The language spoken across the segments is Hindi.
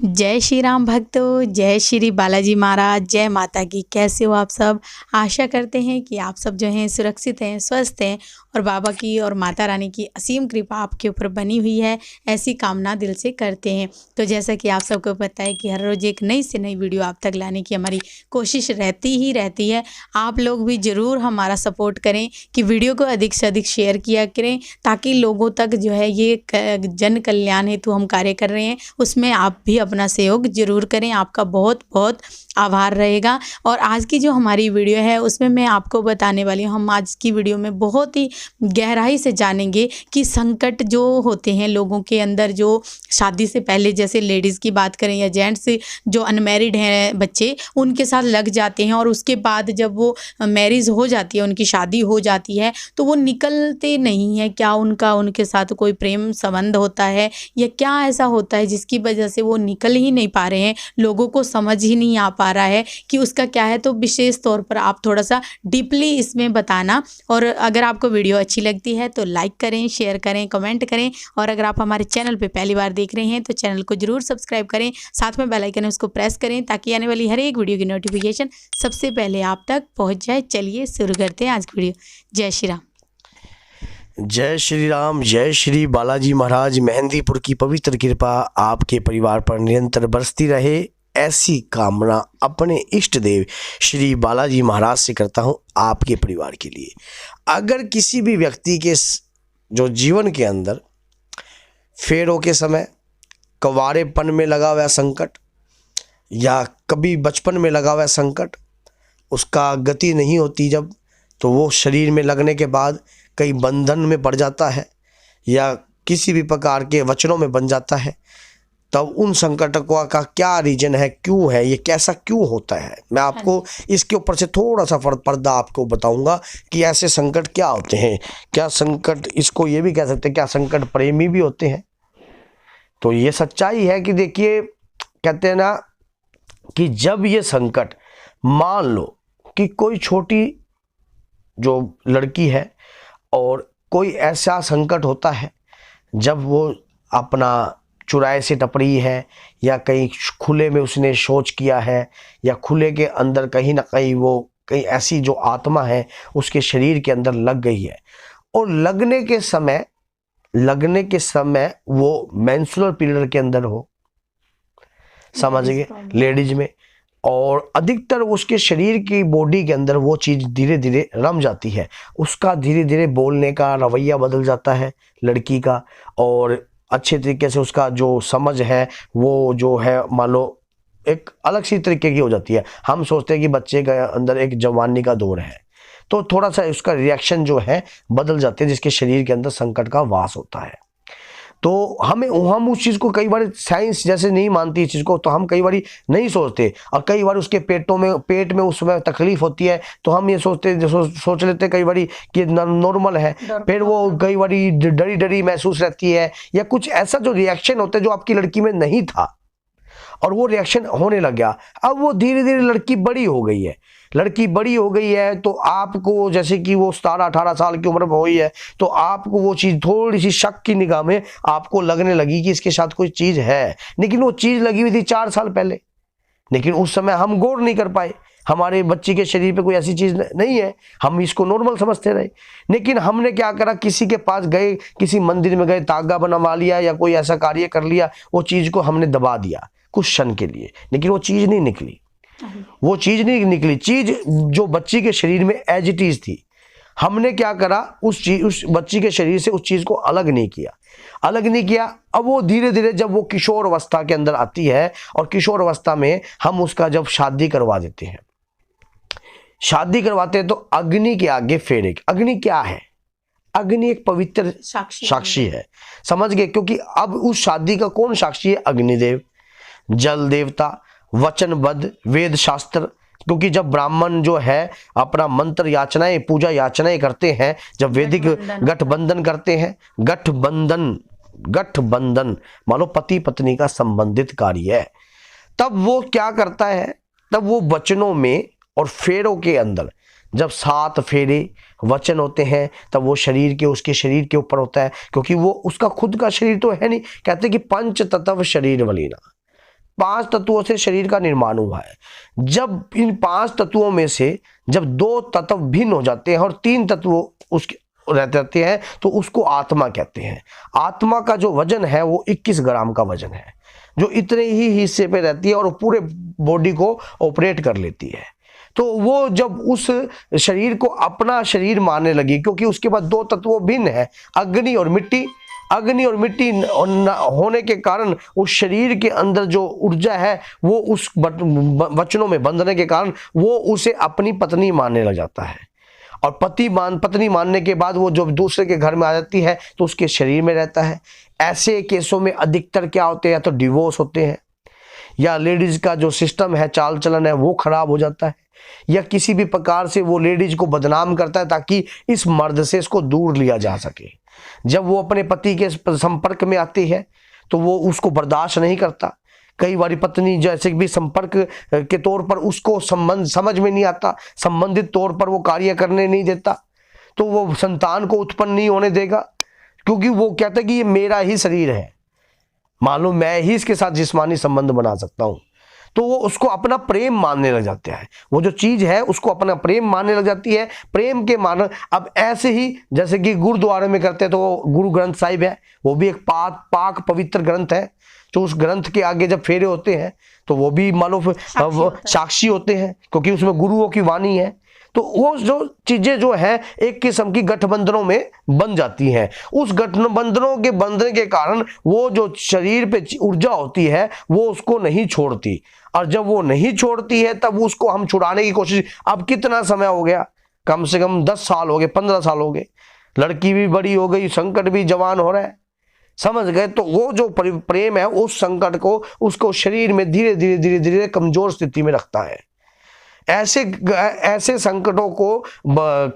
जय श्री राम भक्तों, जय श्री बालाजी महाराज, जय माता की। कैसे हो आप सब? आशा करते हैं कि आप सब जो हैं सुरक्षित हैं, स्वस्थ हैं और बाबा की और माता रानी की असीम कृपा आपके ऊपर बनी हुई है, ऐसी कामना दिल से करते हैं। तो जैसा कि आप सबको पता है कि हर रोज़ एक नई से नई वीडियो आप तक लाने की हमारी कोशिश रहती ही रहती है। आप लोग भी ज़रूर हमारा सपोर्ट करें कि वीडियो को अधिक से अधिक शेयर किया करें, ताकि लोगों तक जो है ये जन कल्याण हेतु हम कार्य कर रहे हैं, उसमें आप भी अपना सहयोग जरूर करें। आपका बहुत बहुत आभार रहेगा। और आज की जो हमारी वीडियो है उसमें मैं आपको बताने वाली हूँ, हम आज की वीडियो में बहुत ही गहराई से जानेंगे कि संकट जो होते हैं लोगों के अंदर, जो शादी से पहले, जैसे लेडीज़ की बात करें या जेंट्स जो अनमैरिड हैं बच्चे, उनके साथ लग जाते हैं और उसके बाद जब वो मैरिज हो जाती है, उनकी शादी हो जाती है, तो वो निकलते नहीं हैं। क्या उनके साथ कोई प्रेम संबंध होता है या क्या ऐसा होता है जिसकी वजह से वो निकल ही नहीं पा रहे हैं, लोगों को समझ ही नहीं आ पा रहा है कि उसका क्या है। तो विशेष तौर पर आप थोड़ा सा डीपली इसमें बताना। और अगर आपको वीडियो अच्छी लगती है तो लाइक करें, शेयर करें, कमेंट करें। और अगर आप हमारे चैनल पे पहली बार देख रहे हैं तो चैनल को जरूर सब्सक्राइब करें, साथ में बेल आइकन है उसको प्रेस करें, ताकि आने वाली हर एक वीडियो की नोटिफिकेशन सबसे पहले आप तक पहुँच जाए। चलिए शुरू करते हैं आज की वीडियो। जय श्री राम। जय श्री राम, जय श्री बालाजी महाराज। मेहंदीपुर की पवित्र कृपा आपके परिवार पर निरंतर बरसती रहे, ऐसी कामना अपने इष्ट देव श्री बालाजी महाराज से करता हूं आपके परिवार के लिए। अगर किसी भी व्यक्ति के जो जीवन के अंदर फेरों के समय, कवारेपन में लगा हुआ संकट या कभी बचपन में लगा हुआ संकट, उसका गति नहीं होती जब, तो वो शरीर में लगने के बाद कई बंधन में पड़ जाता है या किसी भी प्रकार के वचनों में बन जाता है, तब उन संकटों का क्या रीजन है, क्यों है, ये कैसा क्यों होता है, मैं आपको इसके ऊपर से थोड़ा सा पर्दा आपको बताऊंगा कि ऐसे संकट क्या होते हैं। क्या संकट, इसको ये भी कह सकते हैं, क्या संकट प्रेमी भी होते हैं? तो ये सच्चाई है कि देखिए, कहते हैं ना कि जब ये संकट, मान लो कि कोई छोटी जो लड़की है और कोई ऐसा संकट होता है जब वो अपना चुराए से टपरी है या कहीं खुले में उसने शौच किया है या खुले के अंदर कहीं ना कहीं वो कहीं ऐसी जो आत्मा है उसके शरीर के अंदर लग गई है, और लगने के समय वो मेंस्ट्रुअल पीरियड के अंदर हो, समझ गए, लेडीज में, और अधिकतर उसके शरीर की बॉडी के अंदर वो चीज़ धीरे धीरे रम जाती है, उसका धीरे धीरे बोलने का रवैया बदल जाता है लड़की का, और अच्छे तरीके से उसका जो समझ है वो जो है मान लो एक अलग सी तरीके की हो जाती है। हम सोचते हैं कि बच्चे के अंदर एक जवानी का दौर है, तो थोड़ा सा उसका रिएक्शन जो है बदल जाते हैं, जिसके शरीर के अंदर संकट का वास होता है। तो हम उस चीज़ को कई बार, साइंस जैसे नहीं मानती इस चीज़ को, तो हम कई बार नहीं सोचते, और कई बार उसके पेट में उसमें तकलीफ होती है तो हम ये सोच लेते कई बार कि नॉर्मल है, फिर वो कई बार डरी डरी महसूस रहती है या कुछ ऐसा जो रिएक्शन होता है जो आपकी लड़की में नहीं था और वो रिएक्शन होने लग गया। अब वो धीरे धीरे लड़की बड़ी हो गई है, तो आपको जैसे कि वो 17-18 साल की उम्र में हुई है, तो आपको वो चीज़ थोड़ी सी शक की निगाह में आपको लगने लगी कि इसके साथ कोई चीज़ है, लेकिन वो चीज़ लगी हुई थी 4 साल पहले, लेकिन उस समय हम गौर नहीं कर पाए, हमारे बच्ची के शरीर पे कोई ऐसी चीज़ नहीं है, हम इसको नॉर्मल समझते रहे। लेकिन हमने क्या करा, किसी के पास गए, किसी मंदिर में गए, तागा बनवा लिया या कोई ऐसा कार्य कर लिया, वो चीज़ को हमने दबा दिया कुछ क्षण के लिए, लेकिन वो चीज़ नहीं निकली। चीज़ जो बच्ची के शरीर में एज इट इज थी, हमने क्या करा, उस बच्ची के शरीर से उस चीज़ को अलग नहीं किया। अब वो धीरे धीरे जब वो किशोर अवस्था के अंदर आती है, और किशोर अवस्था में हम उसका जब शादी करवाते हैं तो अग्नि के आगे फेरे। अग्नि क्या है? अग्नि एक पवित्र साक्षी है, समझ गए, क्योंकि अब उस शादी का कौन साक्षी है? अग्निदेव, जल देवता, वचनबद्ध वेद शास्त्र। क्योंकि जब ब्राह्मण जो है अपना मंत्र याचनाएं, पूजा याचनाएं करते हैं, जब वैदिक गठबंधन करते हैं, गठबंधन मानो पति पत्नी का संबंधित कार्य है, तब वो क्या करता है, तब वो वचनों में और फेरों के अंदर, जब 7 फेरे वचन होते हैं, तब वो उसके शरीर के ऊपर होता है, क्योंकि वो उसका खुद का शरीर तो है नहीं। कहते कि पंच तत्व शरीर वलीना, 5 तत्वों से शरीर का निर्माण हुआ है। जब इन 5 तत्वों में से जब 2 तत्व भिन्न हो जाते हैं और 3 तत्व उसके रहते हैं तो उसको आत्मा कहते हैं। आत्मा का जो वजन है वो 21 ग्राम का वजन है, जो इतने ही हिस्से पे रहती है और पूरे बॉडी को ऑपरेट कर लेती है। तो वो जब उस शरीर को अपना शरीर मानने लगी, क्योंकि उसके बाद 2 तत्व भिन्न है, अग्नि और मिट्टी। अग्नि और मिट्टी होने के कारण उस शरीर के अंदर जो ऊर्जा है वो उस वचनों में बंधने के कारण वो उसे अपनी पत्नी मानने लग जाता है। और पत्नी मानने के बाद वो जब दूसरे के घर में आ जाती है तो उसके शरीर में रहता है। ऐसे केसों में अधिकतर क्या होते हैं, या तो डिवोर्स होते हैं, या लेडीज का जो सिस्टम है, चाल चलन है, वो खराब हो जाता है, या किसी भी प्रकार से वो लेडीज को बदनाम करता है ताकि इस मर्द से इसको दूर लिया जा सके। जब वो अपने पति के संपर्क में आती है तो वो उसको बर्दाश्त नहीं करता। कई बारी पत्नी जैसे भी संपर्क के तौर पर उसको संबंध समझ में नहीं आता, संबंधित तौर पर वो कार्य करने नहीं देता, तो वो संतान को उत्पन्न नहीं होने देगा, क्योंकि वो कहता है कि ये मेरा ही शरीर है, मालूम मैं ही इसके साथ जिस्मानी संबंध बना सकता हूँ। तो वो उसको अपना प्रेम मानने लग जाते हैं, वो जो चीज है उसको अपना प्रेम मानने लग जाती है। प्रेम के मान अब ऐसे ही जैसे कि गुरुद्वारे में करते हैं, तो गुरु ग्रंथ साहिब है, वो भी एक पाक पवित्र ग्रंथ है। तो उस ग्रंथ के आगे जब फेरे होते हैं तो वो भी मान लो साक्षी होते हैं, क्योंकि उसमें गुरुओं की वाणी है। तो वो जो चीजें जो है एक किस्म की गठबंधनों में बन जाती हैं। उस गठबंधनों के बंधने के कारण वो जो शरीर पे ऊर्जा होती है वो उसको नहीं छोड़ती, और जब वो नहीं छोड़ती है तब उसको हम छुड़ाने की कोशिश। अब कितना समय हो गया, कम से कम 10 साल हो गए, 15 साल हो गए, लड़की भी बड़ी हो गई, संकट भी जवान हो रहा है, समझ गए। तो वो जो प्रेम है उस संकट को उसको शरीर में धीरे धीरे कमजोर स्थिति में रखता है। ऐसे संकटों को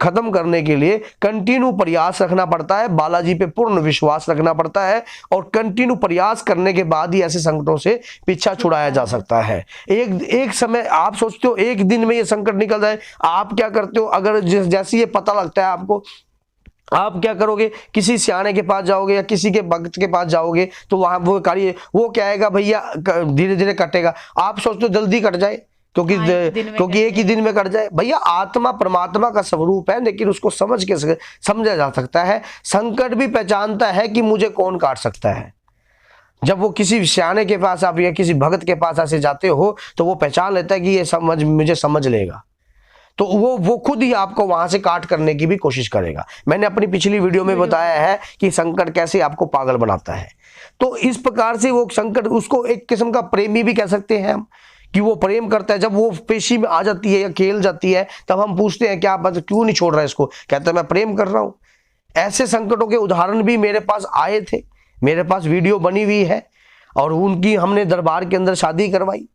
खत्म करने के लिए कंटिन्यू प्रयास रखना पड़ता है, बालाजी पे पूर्ण विश्वास रखना पड़ता है, और कंटिन्यू प्रयास करने के बाद ही ऐसे संकटों से पीछा छुड़ाया जा सकता है। एक समय आप सोचते हो एक दिन में ये संकट निकल जाए, आप क्या करते हो, अगर जैसे ये पता लगता है आपको, आप क्या करोगे, किसी सियाने के पास जाओगे या किसी के भक्त के पास जाओगे तो वहां वो कार्य वो क्या आएगा, भैया धीरे धीरे कटेगा। आप सोचते हो जल्दी कट जाए, क्योंकि एक ही दिन में कट जाए। भैया आत्मा परमात्मा का स्वरूप है, लेकिन उसको समझा जा सकता है। संकट भी पहचानता है कि मुझे कौन काट सकता है। जब वो किसी सियाने के पास आप या किसी भक्त के पास ऐसे जाते हो तो वो पहचान लेता है कि ये मुझे समझ लेगा, तो वो खुद ही आपको वहां से काट करने की भी कोशिश करेगा। मैंने अपनी पिछली वीडियो में बताया है कि संकट कैसे आपको पागल बनाता है। तो इस प्रकार से वो संकट, उसको एक किस्म का प्रेमी भी कह सकते हैं हम, कि वो प्रेम करता है। जब वो पेशी में आ जाती है या खेल जाती है तब हम पूछते हैं क्या बात, क्यों नहीं छोड़ रहा है इसको, कहता है मैं प्रेम कर रहा हूं। ऐसे संकटों के उदाहरण भी मेरे पास आए थे, मेरे पास वीडियो बनी हुई है, और उनकी हमने दरबार के अंदर शादी करवाई,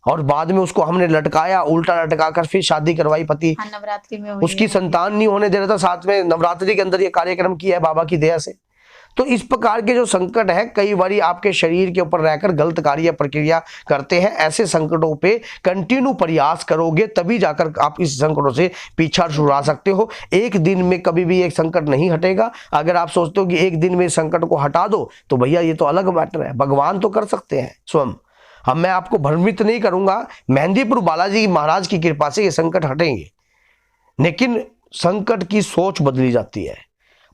और बाद में उसको हमने लटकाया, उल्टा लटकाकर फिर शादी करवाई। पति नवरात्रि में उसकी संतान नहीं होने दे रहा था, साथ में नवरात्रि के अंदर ये कार्यक्रम किया है बाबा की दया से। तो इस प्रकार के जो संकट है कई बारी आपके शरीर के ऊपर रहकर गलत कार्य प्रक्रिया करते हैं। ऐसे संकटों पे कंटिन्यू प्रयास करोगे तभी जाकर आप इस संकटों से पीछा छुड़ा सकते हो। एक दिन में कभी भी एक संकट नहीं हटेगा। अगर आप सोचते हो कि एक दिन में संकट को हटा दो तो भैया ये तो अलग मैटर है, भगवान तो कर सकते हैं स्वयं। हम मैं आपको भ्रमित नहीं करूंगा, मेहंदीपुर बालाजी महाराज की कृपा से ये संकट हटेंगे, लेकिन संकट की सोच बदली जाती है,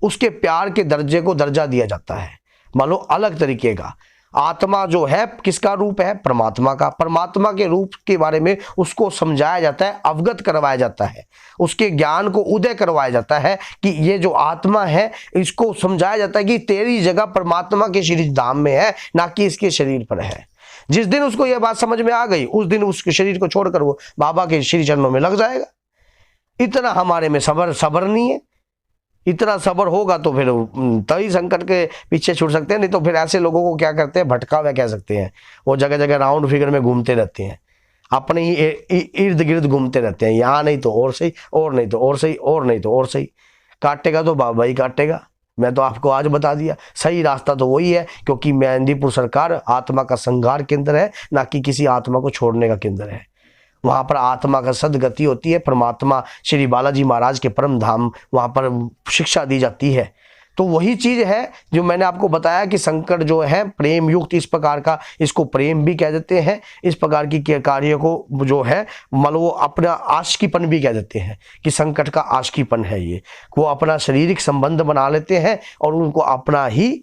उसके प्यार के दर्जे को दर्जा दिया जाता है। मान लो अलग तरीके का आत्मा जो है किसका रूप है, परमात्मा का। परमात्मा के रूप के बारे में उसको समझाया जाता है, अवगत करवाया जाता है, उसके ज्ञान को उदय करवाया जाता है कि ये जो आत्मा है इसको समझाया जाता है कि तेरी जगह परमात्मा के शरीर धाम में है, ना कि इसके शरीर पर है। जिस दिन उसको यह बात समझ में आ गई उस दिन उसके शरीर को छोड़कर वो बाबा के श्री चरणों में लग जाएगा। इतना हमारे में सबर नहीं है। इतना सबर होगा तो फिर तभी संकट के पीछे छूट सकते हैं, नहीं तो फिर ऐसे लोगों को क्या करते हैं, भटका हुआ कह सकते हैं। वो जगह जगह राउंड फिगर में घूमते रहते हैं, अपने ही इर्द गिर्द घूमते रहते हैं, यहाँ नहीं तो और सही, और नहीं तो और सही, और नहीं तो और सही। काटेगा तो बाबा ही काटेगा। मैं तो आपको आज बता दिया सही रास्ता तो वही है, क्योंकि मेहंदीपुर सरकार आत्मा का संहार केंद्र है, ना कि किसी आत्मा को छोड़ने का केंद्र है। वहाँ पर आत्मा का सदगति होती है। परमात्मा श्री बालाजी महाराज के परम धाम, वहाँ पर शिक्षा दी जाती है। तो वही चीज है जो मैंने आपको बताया कि संकट जो है प्रेम युक्त इस प्रकार का, इसको प्रेम भी कह देते हैं, इस प्रकार की कार्य को जो है मान लो अपना आशिकीपन भी कह देते हैं कि संकट का आशिकीपन है ये, वो अपना शारीरिक संबंध बना लेते हैं और उनको अपना ही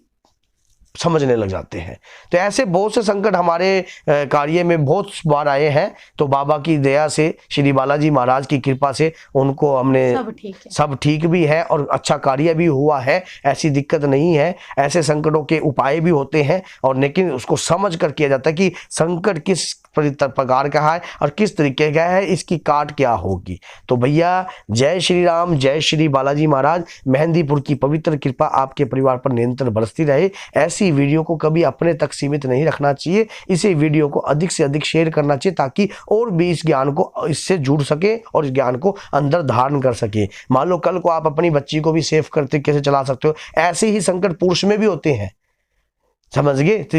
समझने लग जाते हैं। तो ऐसे बहुत से संकट हमारे कार्य में बहुत बार आए हैं, तो बाबा की दया से, श्री बालाजी महाराज की कृपा से उनको हमने सब ठीक भी है और अच्छा कार्य भी हुआ है, ऐसी दिक्कत नहीं है। ऐसे संकटों के उपाय भी होते हैं और लेकिन उसको समझ कर किया जाता है कि संकट किस प्रकार का है और किस तरीके का है, इसकी काट क्या होगी। तो भैया जय श्री राम, जय श्री बालाजी महाराज। मेहंदीपुर की पवित्र कृपा आपके परिवार पर निरंतर बरसती रहे। ऐसी वीडियो को कभी अपने तक सीमित नहीं रखना चाहिए, इसी वीडियो को अधिक से अधिक शेयर करना चाहिए ताकि और भी इस ज्ञान को इससे जुड़ सके और इस ज्ञान को अंदर धारण कर सके। मान लो कल को आप अपनी बच्ची को भी सेफ करते कैसे चला सकते हो, ऐसे ही संकट पुरुष में भी होते हैं, समझ गए। तो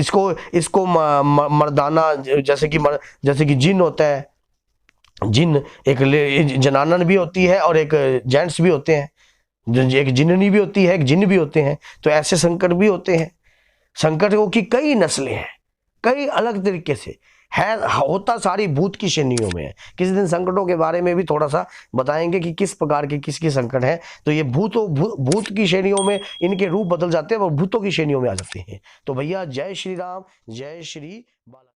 इसको मर्दाना जैसे कि जिन होता है, जिन एक जनानन भी होती है और एक जेंट्स भी होते हैं, एक जिननी भी होती है, एक जिन भी होते हैं। तो ऐसे संकट भी होते हैं। संकटों की कई नस्लें हैं, कई अलग तरीके से है, होता सारी भूत की श्रेणियों में है। किसी दिन संकटों के बारे में भी थोड़ा सा बताएंगे कि किस प्रकार के किसके संकट हैं। तो ये भूत की श्रेणियों में इनके रूप बदल जाते हैं और भूतों की श्रेणियों में आ जाते हैं। तो भैया जय श्री राम, जय श्री बाला।